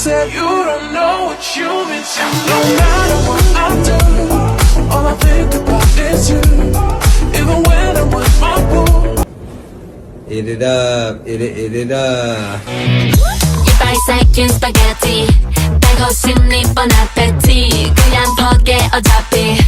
said you don't know what you mean to me. No matter what I do, all I think about is you. Even when I'm with my boo. Eat it up, eat it up. 이빨 삭힌 스파게티 빼고 싶니 뻔한 패티 그냥 포기해 어차피